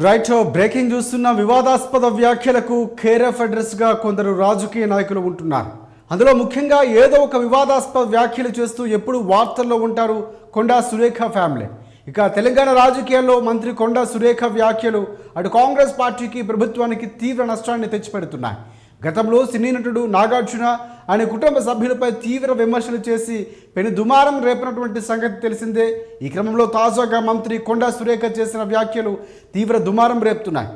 Right breaking చూస్తున్న వివాదాస్పద వ్యాఖ్యలకు కేర్ఎఫ్ అడ్రస్ గా కొందరు రాజకీయ నాయకులు ఉంటున్నారు. అందులో ముఖ్యంగా ఏదో ఒక వివాదాస్పద వ్యాఖ్యలు చేస్తూ ఎప్పుడు వార్తల్లో ఉంటారు కొండా సురేఖ ఫ్యామిలీ. ఇక తెలంగాణ రాజకీయాల్లో మంత్రి కొండా సురేఖ వ్యాఖ్యలు అటు కాంగ్రెస్ పార్టీకి ప్రభుత్వానికి తీవ్ర నష్టాన్ని తెచ్చిపెడుతున్నాయి. గతంలో సినీ నటుడు నాగార్జున ఆయన కుటుంబ సభ్యులపై తీవ్ర విమర్శలు చేసి పెను దుమారం రేపినటువంటి సంగతి తెలిసిందే. ఈ క్రమంలో తాజాగా మంత్రి కొండా సురేఖ చేసిన వ్యాఖ్యలు తీవ్ర దుమారం రేపుతున్నాయి.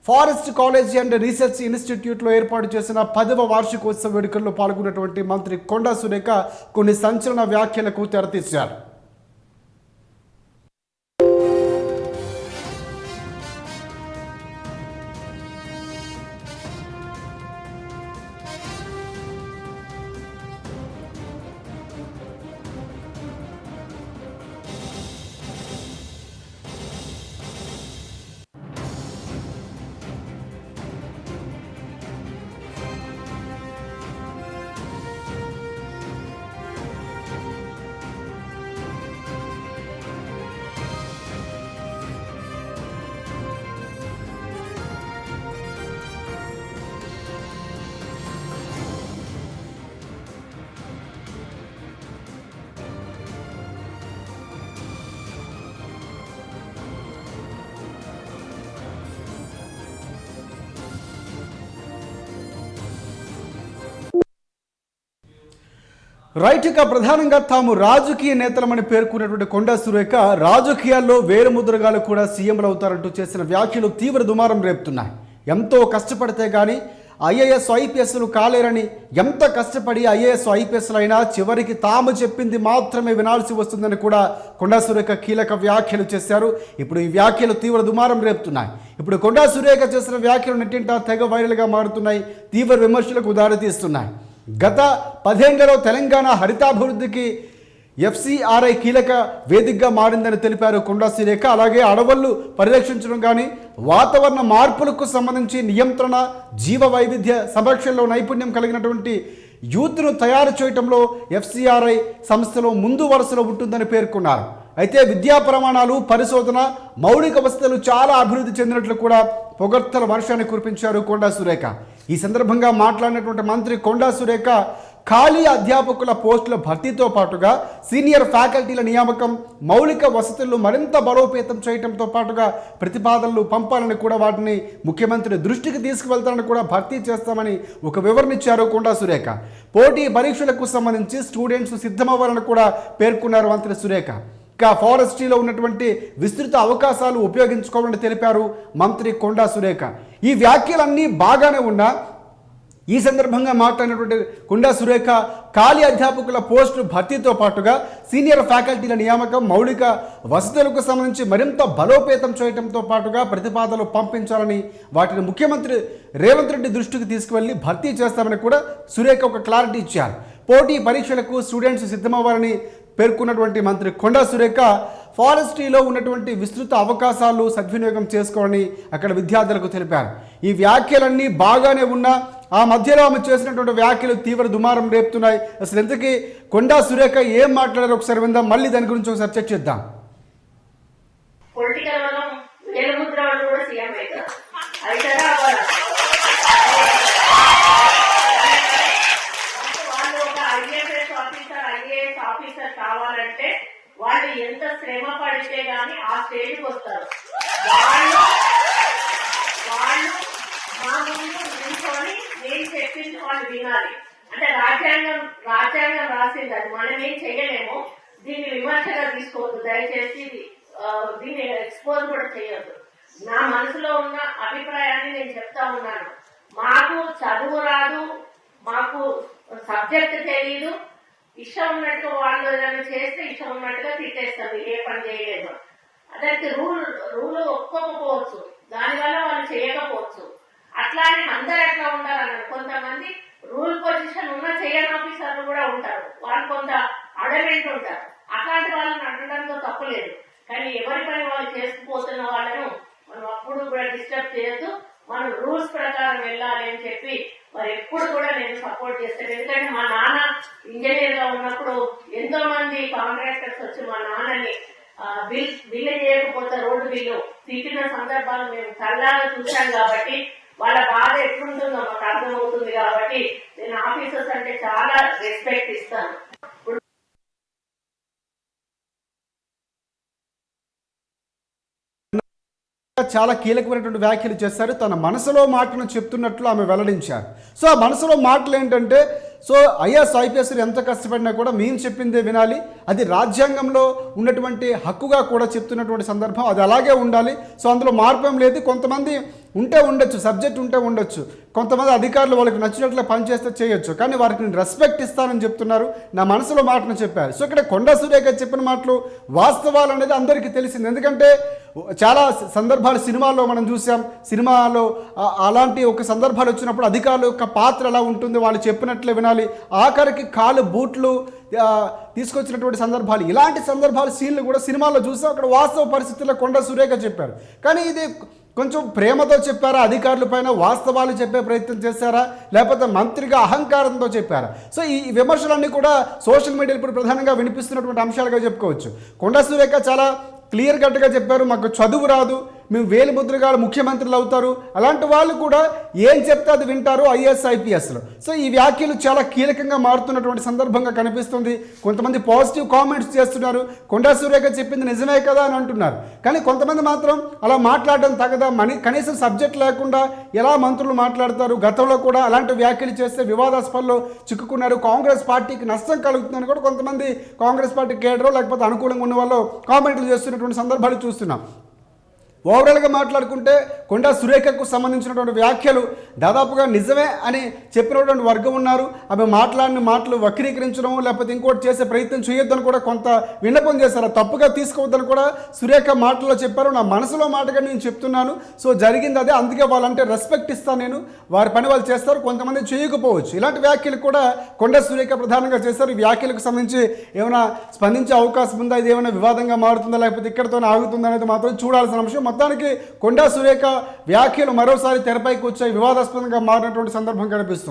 ఫారెస్ట్ కాలేజీ అండ్ రీసెర్చ్ ఇన్స్టిట్యూట్లో ఏర్పాటు చేసిన 10వ వార్షికోత్సవ వేడుకల్లో పాల్గొన్నటువంటి మంత్రి కొండా సురేఖ కొన్ని సంచలన వ్యాఖ్యలకు తెరతీశారు. రైట్గా ప్రధానంగా తాము రాజకీయ నేతలమని పేర్కొన్నటువంటి కొండా సురేఖ రాజకీయాల్లో వేరుముద్రగాలు కూడా సీఎంలు అవుతారంటూ చేసిన వ్యాఖ్యలు తీవ్ర దుమారం రేపుతున్నాయి. ఎంతో కష్టపడితే కానీ ఐఏఎస్ ఐపీఎస్లు కాలేరని, ఎంత కష్టపడి ఐఏఎస్ ఐపీఎస్లు అయినా చివరికి తాము చెప్పింది మాత్రమే వినాల్సి వస్తుందని కూడా కొండా సురేఖ కీలక వ్యాఖ్యలు చేశారు. ఇప్పుడు ఈ వ్యాఖ్యలు తీవ్ర దుమారం రేపుతున్నాయి. ఇప్పుడు కొండా సురేఖ చేసిన వ్యాఖ్యలు నెట్టింట తెగ వైరల్గా మారుతున్నాయి, తీవ్ర విమర్శలకు దారితీస్తున్నాయి. గత 10 ఏళ్లలో తెలంగాణ హరితాభివృద్ధికి ఎఫ్సిఆర్ఐ కీలక వేదికగా మారిందని తెలిపారు కొండా సురేఖ. అలాగే అడవులు పరిరక్షించడం కానీ, వాతావరణ మార్పులకు సంబంధించి నియంత్రణ, జీవ వైవిధ్య సంరక్షణలో నైపుణ్యం కలిగినటువంటి యూత్ను తయారు చేయడంలో ఎఫ్సిఆర్ఐ సంస్థలో ముందు వరుసలో ఉంటుందని పేర్కొన్నారు. అయితే విద్యా ప్రమాణాలు, పరిశోధన, మౌలిక వసతులు చాలా అభివృద్ధి చెందినట్లు కూడా పొగడ్తల వర్షాన్ని కురిపించారు కొండా సురేఖ. ఈ సందర్భంగా మాట్లాడినటువంటి మంత్రి కొండా సురేఖ ఖాళీ అధ్యాపకుల పోస్టుల భర్తీతో పాటుగా సీనియర్ ఫ్యాకల్టీల నియామకం, మౌలిక వసతులను మరింత బలోపేతం చేయడంతో పాటుగా ప్రతిపాదనలు పంపాలని కూడా వాటిని ముఖ్యమంత్రి దృష్టికి తీసుకువెళ్తారని కూడా భర్తీ చేస్తామని ఒక వివరణ ఇచ్చారు కొండా సురేఖ. పోటీ పరీక్షలకు సంబంధించి స్టూడెంట్స్ సిద్ధమవ్వాలని కూడా పేర్కొన్నారు మంత్రి సురేఖ. ఇంకా ఫారెస్ట్రీలో ఉన్నటువంటి విస్తృత అవకాశాలు ఉపయోగించుకోవాలని తెలిపారు మంత్రి కొండా సురేఖ. ఈ వ్యాఖ్యలన్నీ బాగానే ఉన్నా ఈ సందర్భంగా మాట్లాడినటువంటి కొండా సురేఖ ఖాళీ అధ్యాపకుల పోస్టు భర్తీతో పాటుగా సీనియర్ ఫ్యాకల్టీల నియామకం, మౌలిక వసతులకు సంబంధించి మరింత బలోపేతం చేయడంతో పాటుగా ప్రతిపాదనలు పంపించాలని, వాటిని ముఖ్యమంత్రి రేవంత్ రెడ్డి దృష్టికి తీసుకువెళ్ళి భర్తీ చేస్తామని కూడా సురేఖ ఒక క్లారిటీ ఇచ్చారు. పోటీ పరీక్షలకు స్టూడెంట్స్ సిద్ధమవ్వాలని పేర్కొన్నటువంటి మంత్రి కొండా సురేఖ ఫారెస్ట్రీలో ఉన్నటువంటి విస్తృత అవకాశాలు సద్వినియోగం చేసుకోవాలని అక్కడ విద్యార్థులకు తెలిపారు. ఈ వ్యాఖ్యలన్నీ బాగానే ఉన్నా ఆ మధ్యలో ఆమె చేసినటువంటి వ్యాఖ్యలు తీవ్ర దుమారం రేపుతున్నాయి. అసలు ఎంతకీ కొండా సురేఖ ఏం మాట్లాడారో ఒకసారి విందాం, మళ్ళీ దాని గురించి ఒకసారి చర్చిద్దాం. ఆఫీసర్ కావాలంటే వాళ్ళు ఎంత శ్రమ పడితే గాని ఆ స్టేజ్కి వస్తారు. వాళ్ళు మా ముందు నిల్చొని నేను చెప్పింది వాళ్ళు వినాలి. అంటే రాజ్యాంగం రాసింది, అది మనం ఏం చెయ్యలేము. దీన్ని విమర్శగా తీసుకోవద్దు దయచేసి, దీన్ని ఎక్స్పోజ్ కూడా చేయొద్దు. నా మనసులో ఉన్న అభిప్రాయాన్ని నేను చెప్తా ఉన్నాను. మాకు చదువు రాదు, మాకు సబ్జెక్ట్ తెలియదు, ఇష్టం ఉన్నట్టుగా వాళ్ళు ఏదైనా చేస్తే ఇష్టం ఉన్నట్టుగా తిట్టేస్తారు, ఏ పని చేయలేదు. అదైతే రూల్ ఒప్పుకోకపోవచ్చు, దానివల్ల వాళ్ళు చేయకపోవచ్చు. అట్లా అని అందరు ఎట్లా ఉంటారన్నారు. కొంతమంది రూల్ పొజిషన్ ఉన్న చేయని ఆఫీసర్లు కూడా ఉంటారు, వాళ్ళు కొంత అడమెంట్ ఉంటారు. అట్లాంటి వాళ్ళని అనడంతో తప్పులేదు, కానీ ఎవరి పని వాళ్ళు చేసుకుపోతున్న వాళ్ళను మనం అప్పుడు కూడా డిస్టర్బ్ చేయొద్దు. మనం రూల్స్ ప్రకారం వెళ్ళాలి అని చెప్పి మరి ఎప్పుడు కూడా నేను సపోర్ట్ చేస్తాను. ఎందుకంటే మా నాన్న ఇంజనీర్ గా ఉన్నప్పుడు ఎంతో మంది కాంట్రాక్టర్స్ వచ్చి మా నాన్నని బిల్లు చేయకపోతే రోడ్డు బిల్లు తిట్టిన సందర్భాలు మేము కళ్ళాగా చూసాం కాబట్టి వాళ్ళ బాధ ఎట్లుంటుందో మాకు అర్థమవుతుంది కాబట్టి నేను ఆఫీసర్స్ అంటే చాలా రెస్పెక్ట్ ఇస్తాను. చాలా కీలకమైనటువంటి వ్యాఖ్యలు చేశారు. తన మనసులో మాటను చెప్తున్నట్లు ఆమె వెల్లడించారు. సో ఆ మనసులో మాటలు ఏంటంటే, సో ఐఏఎస్ ఐపీఎస్ ఎంత కష్టపడినా కూడా మేము చెప్పిందే వినాలి, అది రాజ్యాంగంలో ఉన్నటువంటి హక్కుగా కూడా చెప్తున్నటువంటి సందర్భం, అది అలాగే ఉండాలి. సో అందులో మార్పం లేదు. కొంతమంది ఉంటే ఉండొచ్చు, సబ్జెక్ట్ ఉంటే ఉండొచ్చు, కొంతమంది అధికారులు వాళ్ళకి నచ్చినట్లు పనిచేస్తే చేయొచ్చు, కానీ వారికి నేను రెస్పెక్ట్ ఇస్తానని చెప్తున్నారు. నా మనసులో మాటను చెప్పారు. సో ఇక్కడ కొండా సురేఖ చెప్పిన మాటలు వాస్తవాలు అనేది అందరికీ తెలిసింది. ఎందుకంటే చాలా సందర్భాలు సినిమాల్లో మనం చూసాం. సినిమాలో అలాంటి ఒక సందర్భాలు వచ్చినప్పుడు అధికారుల యొక్క పాత్ర ఎలా ఉంటుంది, వాళ్ళు చెప్పినట్లే వినాలి, ఆఖరికి కాలు బూట్లు తీసుకొచ్చినటువంటి సందర్భాలు, ఇలాంటి సందర్భాలు సీన్లు కూడా సినిమాల్లో చూసాం. అక్కడ వాస్తవ పరిస్థితుల్లో కొండా సురేఖ చెప్పారు. కానీ ఇది కొంచెం ప్రేమతో చెప్పారా, అధికారుల పైన వాస్తవాలు చెప్పే ప్రయత్నం చేశారా, లేకపోతే మంత్రిగా అహంకారంతో చెప్పారా? సో ఈ విమర్శలన్నీ కూడా సోషల్ మీడియాలో ఇప్పుడు ప్రధానంగా వినిపిస్తున్నటువంటి అంశాలుగా చెప్పుకోవచ్చు. కొండా సురేఖ చాలా క్లియర్ కట్గా చెప్పారు, మాకు చదువు రాదు, మేము వేలిముద్రగాలు ముఖ్యమంత్రులు అవుతారు, అలాంటి వాళ్ళు కూడా ఏం చెప్తే అది వింటారు ఐఏఎస్ ఐపీఎస్లో. సో ఈ వ్యాఖ్యలు చాలా కీలకంగా మారుతున్నటువంటి సందర్భంగా కనిపిస్తుంది. కొంతమంది పాజిటివ్ కామెంట్స్ చేస్తున్నారు, కొండా సురేఖ చెప్పింది నిజమే కదా అని అంటున్నారు. కానీ కొంతమంది మాత్రం అలా మాట్లాడడం తగదా, కనీసం సబ్జెక్ట్ లేకుండా ఎలా మంత్రులు మాట్లాడతారు, గతంలో కూడా అలాంటి వ్యాఖ్యలు చేస్తే వివాదాస్పదలో చిక్కుకున్నారు, కాంగ్రెస్ పార్టీకి నష్టం కలుగుతుందని కూడా కొంతమంది కాంగ్రెస్ పార్టీ కేడరో లేకపోతే అనుకూలంగా ఉన్న వాళ్ళు కామెంట్లు చేస్తున్నటువంటి సందర్భాలు చూస్తున్నాం. ఓవరాల్గా మాట్లాడుకుంటే కొండా సురేఖకు సంబంధించినటువంటి వ్యాఖ్యలు దాదాపుగా నిజమే అని చెప్పినటువంటి వర్గం ఉన్నారు. ఆమె మాట్లాడిన మాటలు వక్రీకరించడం లేకపోతే ఇంకోటి చేసే ప్రయత్నం చేయొద్దని కూడా కొంత విన్నపం చేశారు. తప్పుగా తీసుకోవద్దని కూడా సురేఖ మాటల్లో చెప్పారు. నా మనసులో మాటగా నేను చెప్తున్నాను, సో జరిగింది అదే, అందుకే వాళ్ళంటే రెస్పెక్ట్ ఇస్తాను, నేను వారి పని వాళ్ళు చేస్తారు, కొంతమంది చేయకపోవచ్చు. ఇలాంటి వ్యాఖ్యలు కూడా కొండా సురేఖ ప్రధానంగా చేశారు. ఈ వ్యాఖ్యలకు సంబంధించి ఏమైనా స్పందించే అవకాశం ఉందా, ఇది ఏమైనా వివాదంగా మారుతుందా లేకపోతే ఇక్కడితోనే ఆగుతుందా అనేది మాత్రం చూడాల్సిన అంశం. మొత్తానికి కొండా సురేఖ వ్యాఖ్యలు మరోసారి తెరపైకి వచ్చాయి, వివాదాస్పదంగా మారినటువంటి సందర్భం కనిపిస్తుంది.